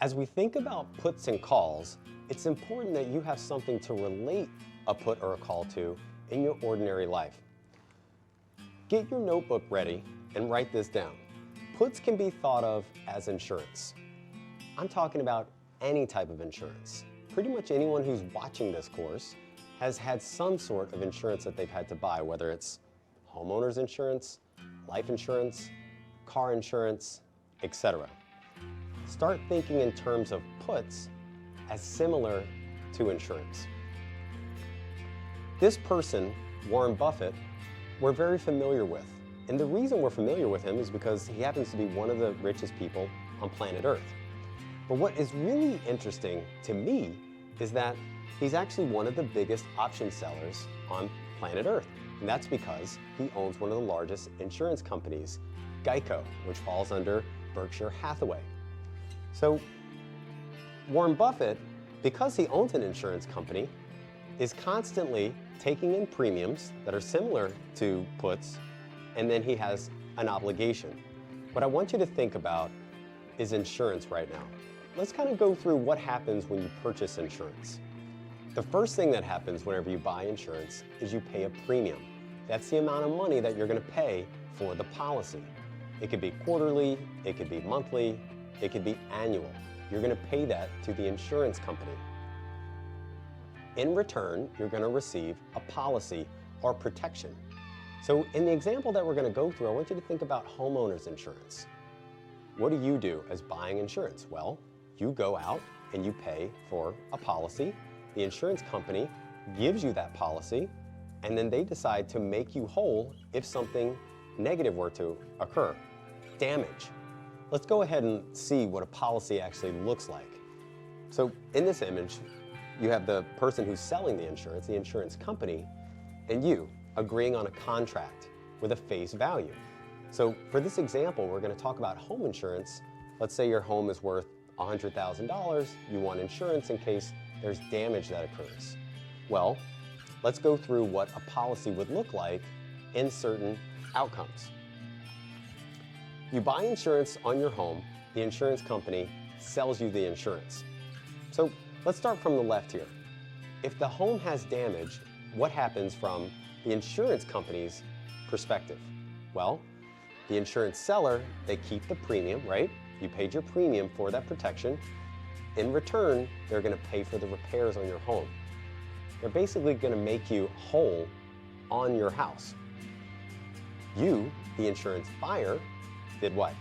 As we think about puts and calls, it's important that you have something to relate a put or a call to in your ordinary life. Get your notebook ready and write this down. Puts can be thought of as insurance. I'm talking about any type of insurance. Pretty much anyone who's watching this course has had some sort of insurance that they've had to buy, whether it's homeowner's insurance, life insurance, car insurance, etc. Start thinking in terms of puts as similar to insurance. This person, Warren Buffett, we're very familiar with. And the reason we're familiar with him is because he happens to be one of the richest people on planet Earth. But what is really interesting to me is that he's actually one of the biggest option sellers on planet Earth. And that's because he owns one of the largest insurance companies, Geico, which falls under Berkshire Hathaway. So Warren Buffett, because he owns an insurance company, is constantly taking in premiums that are similar to puts, and then he has an obligation. What I want you to think about is insurance right now. Let's kind of go through what happens when you purchase insurance. The first thing that happens whenever you buy insurance is you pay a premium. That's the amount of money that you're going to pay for the policy. It could be quarterly, it could be monthly, it could be annual. You're going to pay that to the insurance company. In return, you're going to receive a policy or protection. So in the example that we're going to go through, I want you to think about homeowners insurance. What do you do as buying insurance? Well, you go out and you pay for a policy. The insurance company gives you that policy, and then they decide to make you whole if something negative were to occur. Damage. Let's go ahead and see what a policy actually looks like. So in this image, you have the person who's selling the insurance company, and you agreeing on a contract with a face value. So for this example, we're going to talk about home insurance. Let's say your home is worth $100,000. You want insurance in case there's damage that occurs. Well, let's go through what a policy would look like in certain outcomes. You buy insurance on your home, the insurance company sells you the insurance. So let's start from the left here. If the home has damage, what happens from the insurance company's perspective? Well, the insurance seller, they keep the premium, right? You paid your premium for that protection. In return, they're going to pay for the repairs on your home. They're basically going to make you whole on your house. You, the insurance buyer, did what?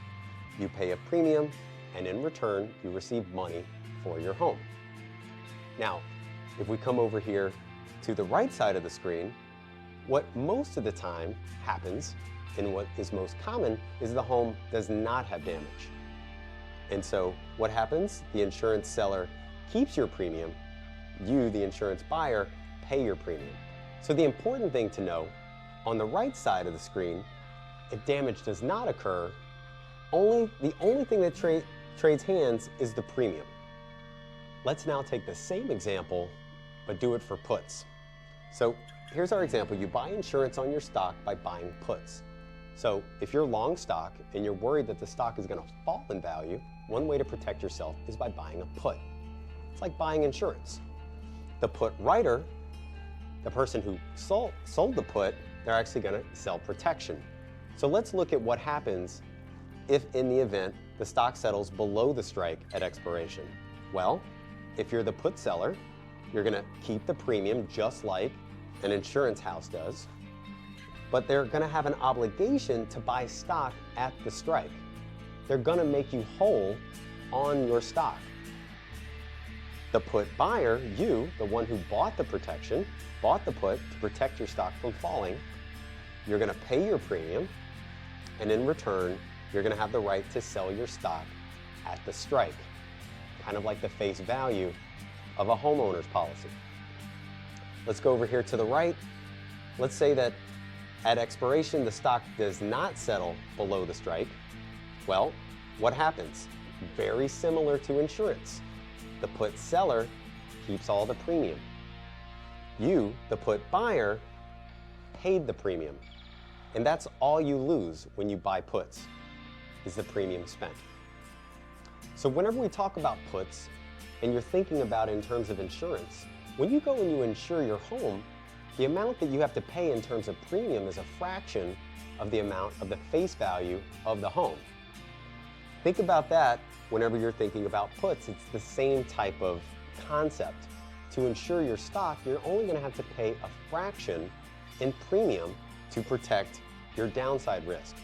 You pay a premium, and in return, you receive money for your home. Now, if we come over here to the right side of the screen, what most of the time happens, and what is most common, is the home does not have damage. And so what happens? The insurance seller keeps your premium. You, the insurance buyer, pay your premium. So the important thing to know, on the right side of the screen, if damage does not occur, the only thing that trades hands is the premium. Let's now take the same example, but do it for puts. So here's our example. You buy insurance on your stock by buying puts. So if you're long stock and you're worried that the stock is going to fall in value, one way to protect yourself is by buying a put. It's like buying insurance. The put writer, the person who sold the put, they're actually going to sell protection. So let's look at what happens if in the event the stock settles below the strike at expiration. Well, if you're the put seller, you're going to keep the premium just like an insurance house does, but they're going to have an obligation to buy stock at the strike. They're going to make you whole on your stock. The put buyer, you, the one who bought the protection, bought the put to protect your stock from falling, you're going to pay your premium, and in return, you're going to have the right to sell your stock at the strike, kind of like the face value of a homeowner's policy. Let's go over here to the right. Let's say that at expiration, the stock does not settle below the strike. Well, what happens? Very similar to insurance. The put seller keeps all the premium. You, the put buyer, paid the premium. And that's all you lose when you buy puts, is the premium spent. So whenever we talk about puts, and you're thinking about it in terms of insurance, when you go and you insure your home, the amount that you have to pay in terms of premium is a fraction of the amount of the face value of the home. Think about that whenever you're thinking about puts. It's the same type of concept. To insure your stock, you're only going to have to pay a fraction in premium to protect your downside risk.